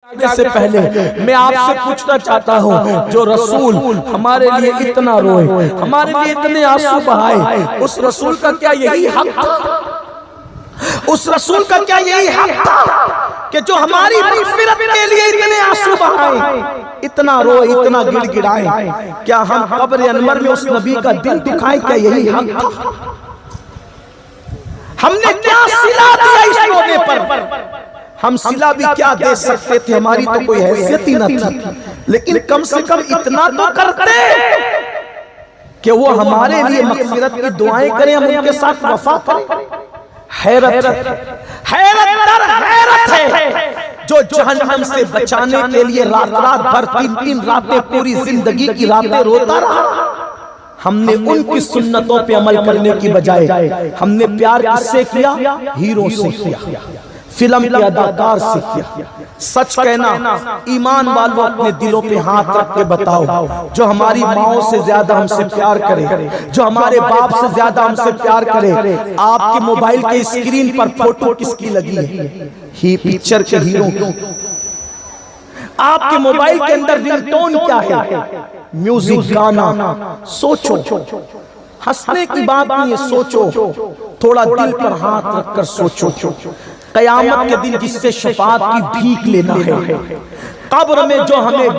سے پہلے میں آپ سے پوچھنا چاہتا ہوں، جو رسول ہمارے لیے اتنا روئے، ہمارے لیے اتنے آنسو بہائے، اس رسول کا کیا یہی حق تھا؟ اس رسول کا کیا یہی حق تھا کہ جو ہماری مغفرت کے لیے اتنے آنسو بہائے، اتنا روئے، اتنا گڑ گڑائے؟ کیا ہم قبر انور میں اس نبی کا دل دکھائیں؟ کیا یہی حق تھا؟ ہم نے کیا صلہ دیا اس رونے پر؟ ہم صلہ بھی کیا دے سکتے تھے، ہماری تو کوئی حیثیت ہی نہ تھی، لیکن کم سے کم اتنا تو کرتے کہ وہ ہمارے لیے مغفرت کی دعائیں کریں، ہم ان کے ساتھ وفا کریں۔ حیرت ہے جو جہنم سے بچانے کے لیے رات بھر 3 راتیں پوری زندگی کی راتیں روتا رہا۔ ہم نے ان کی سنتوں پہ عمل کرنے کی بجائے ہم نے پیار کس سے کیا؟ ہیرو سے کیا، فلم کے اداکار سے کیا۔ سچ کہنا، ایمان والو اپنے دلوں پہ ہاتھ رکھ کے بتاؤ، جو ہماری ماؤں سے زیادہ ہم سے پیار کرے، جو ہمارے باپ سے زیادہ ہم سے پیار کرے، آپ کے موبائل کے اسکرین پر فوٹو کس کی لگی ہے؟ ہی پکچر کے ہیرو کی۔ آپ کے موبائل کے اندر رنگ ٹون کیا ہے؟ میوزک، گانا۔ سوچو، ہنسنے کی بات نہیں ہے، سوچو، تھوڑا دل پر ہاتھ رکھ کر سوچو۔ قیامت کے دن جس سے شفاعت کی بھیک لینا ہے، قبر میں جو ہمیں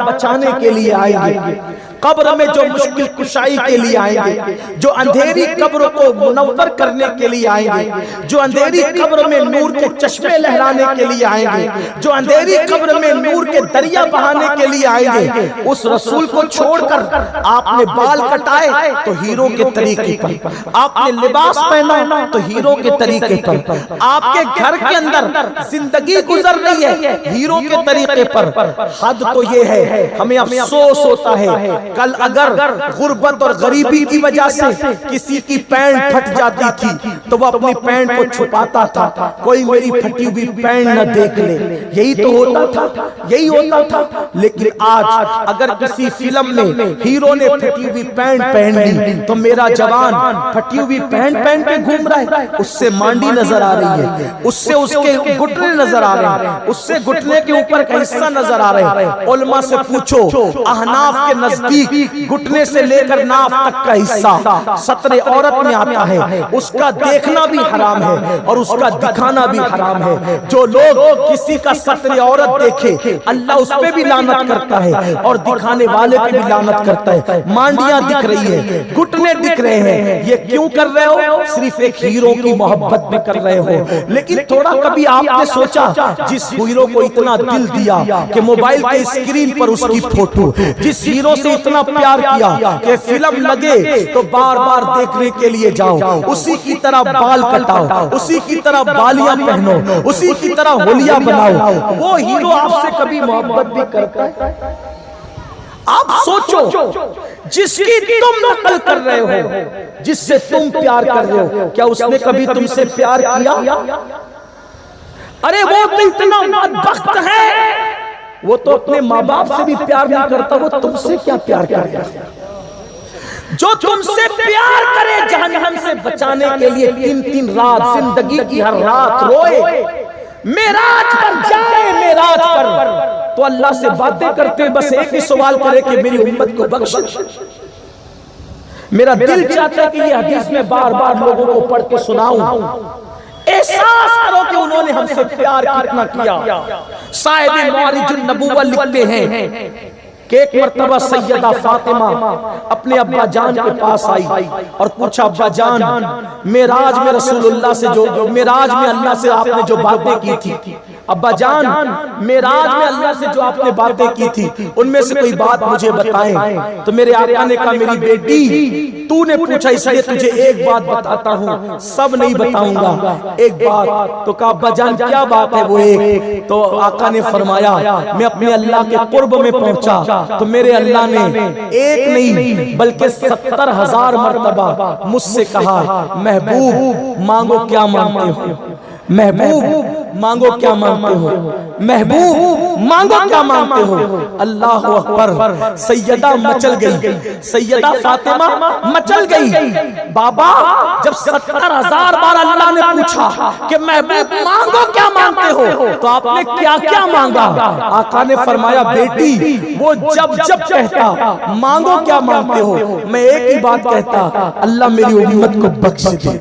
بچانے کے لیے آئیں گے، قبر میں جو مشکل کشائی کے لیے آئیں گے، جو اندھیری قبر کو منور کرنے کے لیے آئیں گے، جو اندھیری قبر میں نور کے چشمے لہرانے کے لیے آئیں گے، جو اندھیری قبر میں نور کے دریا بہانے کے لیے آئیں گے، اس رسول کو چھوڑ کر آپ نے بال کٹائے تو ہیرو کے طریقے پر، آپ نے لباس پہنا تو ہیرو کے طریقے پر، آپ کے گھر کے اندر زندگی گزر رہی ہے ہیرو کے طریقے پر۔ حد تو یہ ہے، ہمیں افسوس ہوتا ہے، کل اگر غربت اور غریبی کی وجہ سے کسی کی پینٹ پھٹ جاتی تھی تو وہ اپنی پینٹ کو چھپاتا تھا، کوئی میری پھٹی ہوئی پینٹ نہ دیکھ لے، یہی تو ہوتا تھا، یہی ہوتا تھا۔ لیکن آج اگر کسی فلم میں ہیرو نے پھٹی ہوئی پینٹ پہن لی تو میرا جوان پھٹی ہوئی پینٹ پہن کے گھوم رہا ہے، اس سے مانڈی نظر آ رہی ہے، اس سے اس کے گھٹنے نظر آ رہے ہیں، اس سے گھٹنے کے اوپر کا حصہ نظر آ رہے ہیں۔ علماء سے پوچھو، احناف کے نزدیک گھٹنے سے لے کر ناف تک کا حصہ ستر عورت میں آتا ہے، اس کا دیکھنا بھی حرام ہے اور اس کا دکھانا بھی حرام ہے۔ جو لوگ کسی کا ستر عورت دیکھے، اللہ اس پہ بھی لعنت کرتا ہے اور دکھانے والے پہ بھی لعنت کرتا ہے۔ مانڈیاں دکھ رہی ہیں، گھٹنے دکھ رہے ہیں، یہ کیوں کر رہے ہو؟ صرف ایک ہیرو کی محبت میں کر رہے ہو۔ لیکن تھوڑا کبھی آپ نے سوچا، جس ہیرو کو اتنا دل دیا کہ موبائل کے اسکرین پر اس کی فوٹو، جس ہیرو سے اتنا پیار کیا کہ فلم لگے تو بار بار دیکھنے کے لیے جاؤ، اسی کی طرح بال کٹاؤ، اسی کی طرح بالیاں پہنو، اسی کی طرح ہولیاں بناؤ، وہ ہیرو آپ سے کبھی محبت بھی کرتا ہے؟ آپ سوچو، جس کی تم نقل کر رہے ہو، جس سے تم پیار کر رہے ہو، کیا اس نے کبھی تم سے پیار کیا؟ ارے وہ تو اتنا بدبخت ہے، وہ تو اپنے ماں باپ سے بھی پیار نہیں کرتا، وہ تم سے کیا پیار کرے گا؟ جو تم سے پیار کرے، جہنم سے بچانے کے لیے 3 رات زندگی کی ہر رات روئے، معراج پر جائے، معراج پر تو اللہ سے باتیں کرتے بس ایک ہی سوال کرے کہ میری امت کو بخش۔ میرا دل چاہتا ہے کہ یہ حدیث میں بار بار لوگوں کو پڑھ کے سناؤں، احساس کرو کہ انہوں نے ہم سے پیار کتنا کیا۔ صاحب معارج النبوہ لکھتے ہیں کہ ایک مرتبہ سیدہ فاطمہ اپنے ابا جان کے پاس آئی اور پوچھا، ابا جان، معراج میں رسول اللہ سے جو معراج میں اللہ سے آپ نے جو باتیں کی تھی، ابا جان معراج میں اللہ سے جو آپ نے باتیں کی تھی ان میں سے کوئی بات مجھے بتائیں۔ تو میرے آقا نے کہا، میری بیٹی تو نے پوچھا اس لیے تجھے ایک بات بتاتا ہوں، سب نہیں بتاؤں گا، ایک بات۔ تو کہا، ابا جان کیا بات ہے وہ ایک؟ تو آقا نے فرمایا، میں اپنے اللہ کے قرب میں پہنچا تو میرے اللہ نے ایک نہیں بلکہ 70,000 مرتبہ مجھ سے کہا، محبوب مانگو کیا مانگتے ہو؟ محبوب مانگو کیا مانگتے ہو، محبوب مانگو کیا مانگتے ہو۔ اللہ اکبر، سیدہ مچل گئی، سیدہ فاطمہ مچل گئی۔ بابا جب 70,000 بار اللہ نے پوچھا کہ محبوب مانگو کیا مانگتے ہو تو آپ نے کیا کیا مانگا؟ آقا نے فرمایا بیٹی وہ جب جب کہتا مانگو کیا مانگتے ہو، میں ایک ہی بات کہتا، اللہ میری امت کو بخش دے،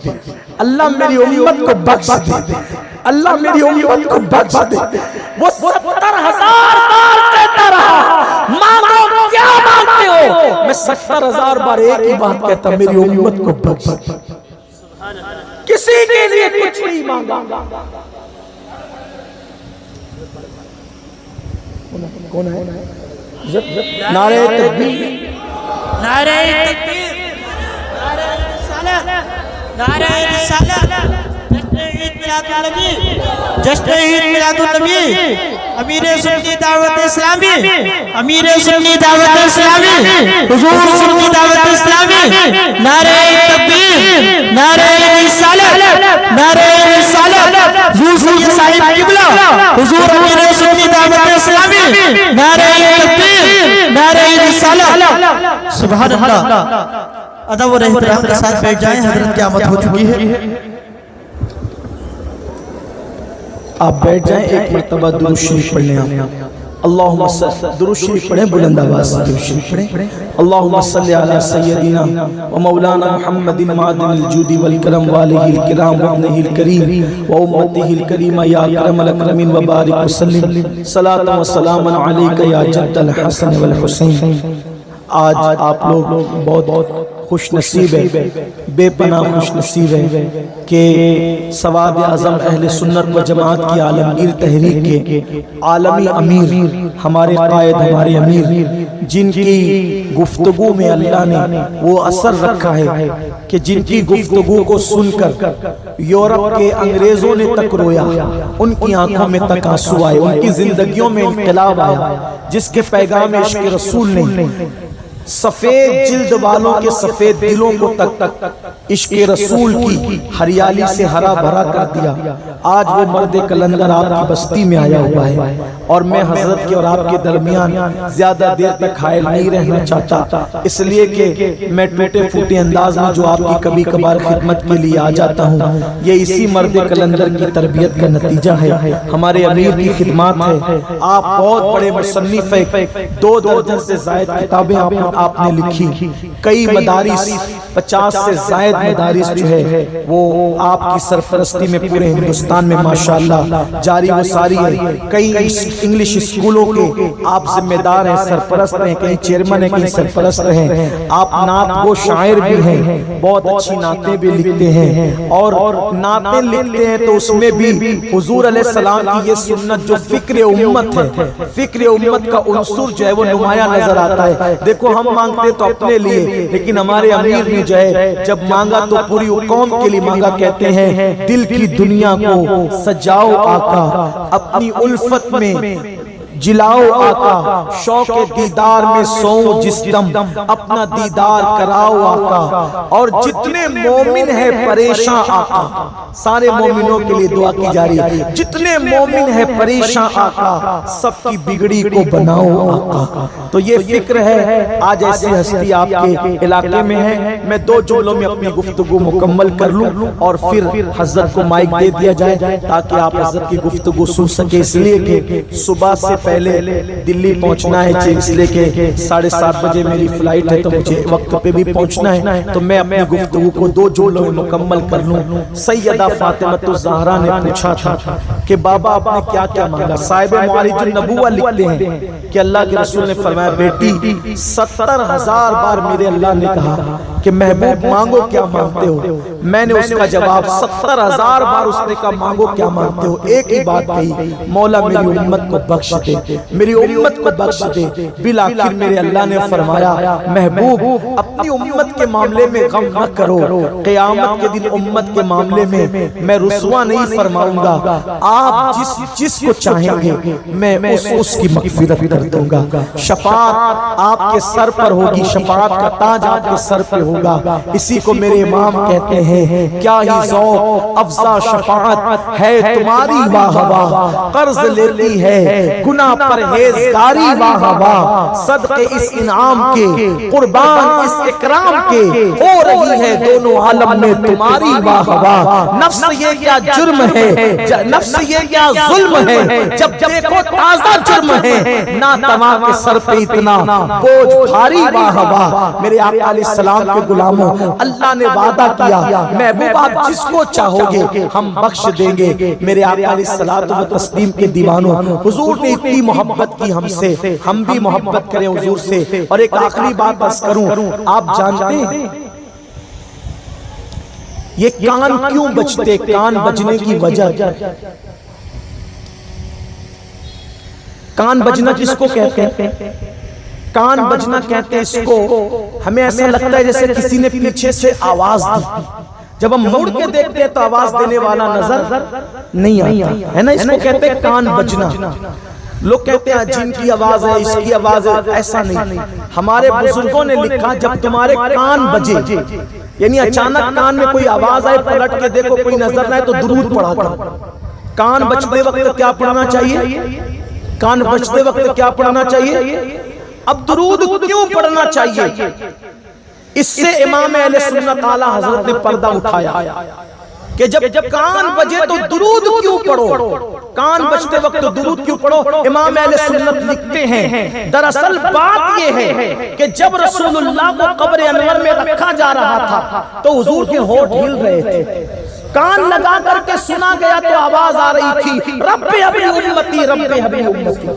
اللہ میری امت کو بخش دے، اللہ میری امت کو بخش دے۔ وہ 70,000 بار کہتا رہا مانگو کیا مانگتے ہو، میں 70,000 بار ایک ہی بات کہتا، میری امت کو بخش دے۔ کسی کے لیے کچھ نہیں مانگا۔ کون ہے؟ نعرہ تکبیر، نعرہ تکبیر، نعرہ رسالت، نعرہ رسالت، جشن عید میلاد النبی، امیر سنی دعوت اسلامی، امیر سنی دعوت اسلامی، حضور سنی دعوت اسلامی، نعرہ تکبیر، نعرہ رسالت، نعرہ رسالت، حضور سید صاحب قبلہ، حضور امیر سنی دعوت اسلامی، نعرہ تکبیر، نعرہ رسالت۔ سبحان اللہ۔ ادب اور احترام کے ساتھ بیٹھ جائیں، حضرت کی آمد ہو چکی ہے۔ آپ بیٹھ جائیں، ایک مرتبہ درود شریف پڑھنے آپ اللہم صلی، درود شریف پڑھیں، بلند آواز سے درود شریف پڑھیں۔ اللہم صلی علی سیدنا و مولانا محمد معدن الجود والکرم والہ الکرام وابنہ الکریم و امتہ الکریم یا اکرم الاکرمین و بارک وسلم، صلاۃ و سلام علیک یا جد الحسن والحسین۔ آج آپ لوگ بہت خوش نصیب ہے، بے پناہ خوش نصیب ہے کہ سواد اعظم اہل سنت و جماعت کی عالمگیر تحریک کے عالمی امیر، ہمارے قائد، ہمارے امیر، جن کی گفتگو میں اللہ نے وہ اثر رکھا ہے کہ جن کی گفتگو کو سن کر یورپ کے انگریزوں نے تک رویا، ان کی آنکھوں میں تک آنسو آئے، ان کی زندگیوں میں انقلاب آیا، جس کے پیغام عشق رسول نے سفید جلد والوں کے سفید دلوں کو تک عشق رسول کی ہریالی سے ہرا بھرا کر دیا۔ آج وہ مرد کلندر آپ کی بستی میں آیا ہوا ہے اور میں حضرت کے اور آپ کے درمیان زیادہ دیر تک حائل نہیں رہنا چاہتا، اس لیے کہ میں ٹوٹے پھوٹے انداز میں جو آپ کی کبھی کبھار خدمت کے لیے آ جاتا ہوں، یہ اسی مرد کلندر کی تربیت کا نتیجہ ہے، ہمارے امیر کی خدمات ہے۔ آپ بہت بڑے مصنف ہیں، 2 درجن سے زائد کتابیں آپ نے لکھی، کئی مدارس، 50 سے زائد مدارس جو ہے وہ آپ کی سرپرستی میں پورے ہندوستان میں ماشاءاللہ جاری و ساری ہے۔ کئی انگلش اسکولوں کے آپ ذمہ دار ہیں، سرپرست ہیں، کئی چیئرمین ہیں، کئی سرپرست ہیں۔ آپ نعت گو شاعر بھی ہیں، بہت اچھی نعتیں بھی لکھتے ہیں، اور نعتیں لکھتے ہیں تو اس میں بھی حضور علیہ السلام کی یہ سنت جو فکر امت ہے، فکر امت کا عنصر جو ہے وہ نمایاں نظر آتا ہے۔ دیکھو ہم مانگتے تو اپنے لیے، لیکن ہمارے امیر نے جو ہے جب مانگا تو پوری قوم کے لیے مانگا۔ کہتے ہیں دل کی دنیا کو سجاؤ آقا، اپنی الفت میں جلاؤ آقا، شوق دیدار میں سو جس دم، اپنا دیدار کراؤ آقا، اور جتنے مومن ہیں پریشان آقا، سارے مومنوں کے لیے دعا کی جا رہی ہے، جتنے مومن ہیں پریشان آقا، سب کی بگڑی کو بناؤ آقا۔ تو یہ فکر ہے، آج ایسی ہستی آپ کے علاقے میں ہے۔ میں 2 جملوں میں اپنی گفتگو مکمل کر لوں اور پھر حضرت کو مائک دے دیا جائے تاکہ آپ حضرت کی گفتگو سن سکے، اس لیے کہ صبح سے پہلے دلی پہنچنا ہے، اس لیے کہ 7:30 بجے میری فلائٹ ہے تو مجھے وقت پہ بھی پہنچنا ہے، تو میں اپنی گفتگو کو 2 جملوں میں مکمل کر لوں۔ سیدہ فاطمہ الزہرا نے پوچھا تھا کہ بابا آپ نے کیا کیا مانگا؟ صاحب معارج النبوہ لکھتے ہیں کہ اللہ کے رسول نے فرمایا بیٹی 70,000 بار میرے اللہ نے کہا کہ محبوب مانگو کیا مانگتے ہو، میں نے اس کا جواب 70,000 بار اس نے کہا مانگو کیا مانگتے ہو، ایک ہی بات کہی، مولا میری امت کو بخش دے، میری امت کو بخش دے۔ بالآخر میرے اللہ نے فرمایا محبوب اپنی امت کے معاملے میں غم نہ کرو، قیامت کے دن امت کے معاملے میں رسوا نہیں فرماؤں گا، آپ جس کو چاہیں گے میں اس کی مغفرت کر دوں گا۔ شفاعت آپ کے سر پر ہوگی، شفاعت کا تاج آپ کے سر پہ ہوگا۔ اسی کو میرے امام کہتے ہیں کیا ہی ذوق افزا شفاعت ہے تمہاری واہ واہ، قرض لیتی ہے گناہ پرہیزگاری واہ واہ، صدقے اس انعام کے قربان اس اکرام کے، ہو رہی ہے دونوں عالم میں تمہاری واہ واہ۔ نفس یہ کیا جرم ہے، نفس یہ کیا ظلم ہے، جب دیکھو تازہ جرم ہے، نہ تمام کے سر پہ اتنا بوجھ بھاری واہ واہ۔ میرے آقا علیہ السلام کے غلاموں، اللہ نے وعدہ کیا محبوب آپ جس کو چاہو گے ہم بخش دیں گے۔ میرے آقا علیہ الصلوۃ والتسلیم کے دیوانوں، حضور نے اتنی محبت کی ہم سے، ہم بھی محبت کریں حضور سے۔ اور ایک آخری بات بس کروں، آپ جانتے ہیں یہ کان کیوں بجتے؟ کان بجنے کی وجہ، کان بجنا کس کو کہتے ہیں؟ کان بجنا کہتے ہیں اس کو، ہمیں ایسا لگتا ہے جیسے کسی نے پیچھے سے آواز دی، جب ہم مڑ کے دیکھتے ہیں تو آواز دینے والا نظر نہیں آتا ہے نا، اس کو کہتے ہیں کان بجنا۔ لوگ کہتے ہیں جن کی آواز ہے، اس کی آواز ہے، ایسا نہیں۔ ہمارے بزرگوں نے لکھا جب تمہارے کان بجے، یعنی اچانک کان میں کوئی آواز آئے، پلٹ کے دیکھو کوئی نظر نہ آئے تو درود پڑھا کرو۔ کان بجتے وقت کیا پڑھنا چاہیے؟ کان بجتے وقت کیا پڑھنا چاہیے؟ اب درود کیوں پڑھنا چاہیے؟ اس سے امام اہل سنت اعلیٰ حضرت نے پردہ اٹھایا کہ جب کان بجے تو درود کیوں پڑھو، کان بجتے وقت درود کیوں پڑھو؟ امام اہل سنت لکھتے ہیں دراصل بات یہ ہے کہ جب رسول اللہ کو قبر انور میں رکھا جا رہا تھا تو حضور کے ہونٹ ہل رہے تھے، کان لگا کر کے سنا گیا تو آواز آ رہی تھی رب ابھی امتی، رب ابھی امتی۔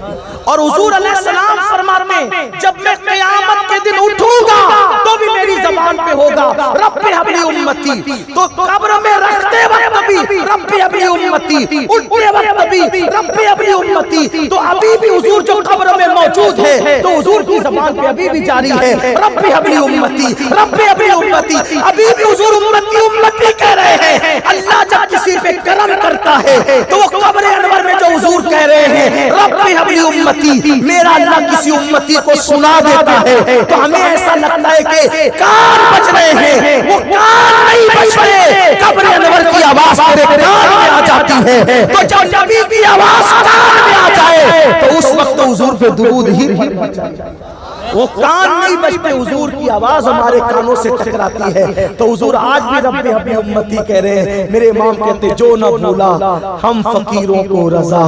اور حضور علیہ السلام فرماتے ہیں جب میں قیامت کے دن اٹھوں گا تو بھی میری زبان پہ ہوگا رب ابھی امتی۔ تو قبر میں رکھتے وقت بھی رب ابھی امتی، اٹھتے وقت بھی رب ابھی امتی، تو ابھی بھی حضور جو قبر میں موجود ہے تو حضور کی زبان پہ ابھی بھی جاری ہے رب ابھی امتی، رب ابھی امتی، ابھی بھی حضور امتی امتی کہہ رہے ہیں۔ اللہ جب کسی پہ کرم کرتا ہے تو وہ قبر انور میں جو حضور کہہ رہے ہیں رب ابھی امتی، میرا اللہ کسی امتی کو سنا دیتا ہے تو ہمیں ایسا لگتا ہے کہ کان بج رہے ہیں، وہ کان نہیں بج رہے، قبر انور کی آواز میرے کان میں آ جاتی ہے۔ تو جب نبی کی آواز کان میں آ جائے تو اس وقت حضور پہ درود ہی پڑھنا چاہیے۔ وہ کان نہیں بجتے، حضور کی آواز ہمارے کانوں سے ٹکراتی ہے تو حضور آج بھی رب ابھی امتی کہہ رہے ہیں۔ میرے امام کہتے جو نہ بھولا ہم فقیروں کو رضا،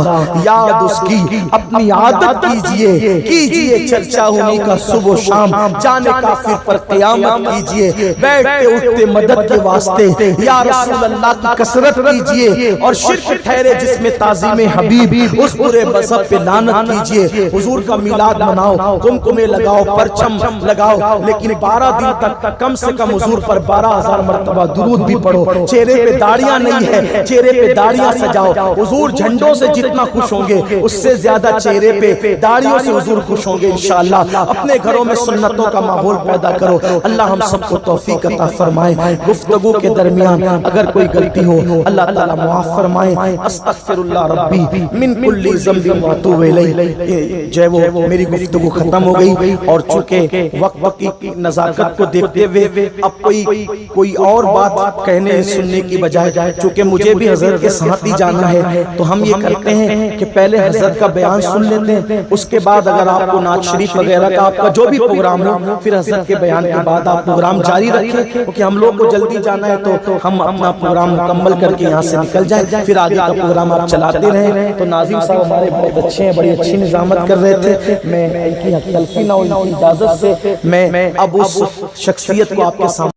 یاد اس کی اپنی عادت کیجئے، کیجئے چرچا انہی کا صبح و شام، جانے کافر پر قیامت کیجئے، بیٹھتے اٹھتے مدد کے واسطے یا رسول اللہ کی کثرت کیجئے، اور شرک ٹھہرے جس میں تعظیم حبیب اس برے مذہب پہ لعنت کیجئے۔ حضور کا میلاد مناؤ، قمقمے لگاؤ، پرچم لگاؤ، لیکن 12 دن تک کم سے کم حضور پر 12,000 مرتبہ درود بھی پڑھو۔ چہرے پہ داڑیاں نہیں ہے، چہرے پہ داڑیاں سجاؤ۔ حضور جھنڈوں سے جتنا خوش ہوں گے اس سے زیادہ چہرے پہ داڑیوں سے حضور خوش ہوں گے انشاءاللہ۔ اپنے گھروں میں سنتوں کا ماحول پیدا کرو۔ اللہ ہم سب کو توفیق عطا فرمائے۔ گفتگو کے درمیان اگر کوئی غلطی ہو اللہ تعالیٰ معاف فرمائے۔ استغفر اللہ ربی من کل ذنب واتوب الیہ۔ جو ہے وہ میری گفتگو ختم ہو گئی، اور چونکہ وقت کی نزاکت کو دیکھتے ہوئے اب کوئی اور بات کہنے سننے کی بجائے، چونکہ مجھے بھی حضرت کے ساتھ ہی جانا ہے تو ہم یہ کرتے ہیں کہ پہلے حضرت کا بیان سن لیتے ہیں، اس کے بعد اگر آپ کو نعت شریف وغیرہ کا آپ کا جو بھی پروگرام ہو پھر حضرت کے بیان کے بعد آپ پروگرام جاری رکھیں، کیونکہ ہم لوگ کو جلدی جانا ہے تو ہم اپنا پروگرام مکمل کر کے یہاں سے نکل جائیں، پھر آگے کا پروگرام آپ چلاتے رہیں۔ تو ناظم صاحب ہمارے بہت اچھے ہیں، بڑی اچھی نظامت کر رہے تھے، میں ان کی تلفی نہ ہو، اجازت سے میں اب اس شخصیت کو آپ کے سامنے